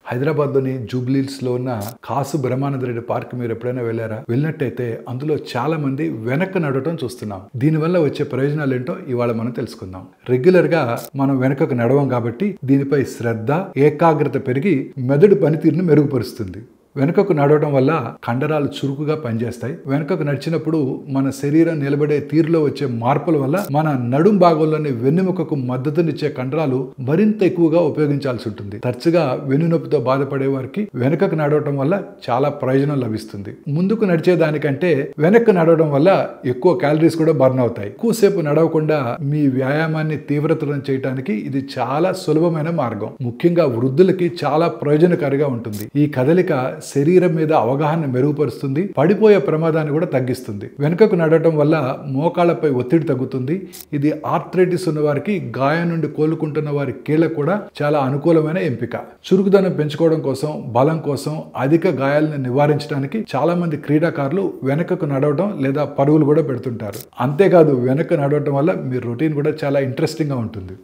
హైదరాబాద్లోని జూబ్లీహిల్స్లో ఉన్న కాసు బ్రహ్మానంద రెడ్డి పార్క్ మీరు ఎప్పుడైనా వెళ్ళారా? వెళ్ళినట్టయితే అందులో చాలా మంది వెనక్కి నడవటం చూస్తున్నాం. దీనివల్ల వచ్చే ప్రయోజనాలు ఏంటో ఇవాళ మనం తెలుసుకుందాం. రెగ్యులర్ గా మనం వెనకకు నడవం కాబట్టి దీనిపై శ్రద్ధ, ఏకాగ్రత పెరిగి మెదడు పనితీరును మెరుగుపరుస్తుంది. వెనుకకు నడవడం వల్ల కండరాలు చురుకుగా పనిచేస్తాయి. వెనుకకు నడిచినప్పుడు మన శరీరం నిలబడే తీరులో వచ్చే మార్పుల వల్ల మన నడుం భాగంలోని వెన్నెముకకు మద్దతునిచ్చే కండరాలు మరింత ఎక్కువగా ఉపయోగించాల్సి ఉంటుంది. తరచుగా వెన్నునొప్పితో బాధపడే వారికి వెనుకకు నడవడం వల్ల చాలా ప్రయోజనం లభిస్తుంది. ముందుకు నడిచేదానికంటే వెనక్కు నడవడం వల్ల ఎక్కువ క్యాలరీస్ కూడా బర్న్ అవుతాయి. ఎక్కువసేపు నడవకుండా మీ వ్యాయామాన్ని తీవ్రతరం చేయడానికి ఇది చాలా సులభమైన మార్గం. ముఖ్యంగా వృద్ధులకి చాలా ప్రయోజనకారిగా ఉంటుంది. ఈ కదలిక శరీరం మీద అవగాహన మెరుగుపరుస్తుంది, పడిపోయే ప్రమాదాన్ని కూడా తగ్గిస్తుంది. వెనుకకు నడవటం వల్ల మోకాళ్లపై ఒత్తిడి తగ్గుతుంది. ఇది ఆర్థరైటిస్ ఉన్న వారికి, గాయం నుండి కోలుకుంటున్న వారి కీళ్ళకు కూడా చాలా అనుకూలమైన ఎంపిక. చురుకుదనం పెంచుకోవడం కోసం, బలం కోసం, అధిక గాయాలను నివారించడానికి చాలా మంది క్రీడాకారులు వెనుకకు నడవడం లేదా పరుగులు కూడా పెడుతుంటారు. అంతేకాదు వెనక్కు నడవటం వల్ల మీ రొటీన్ కూడా చాలా ఇంట్రెస్టింగ్ గా ఉంటుంది.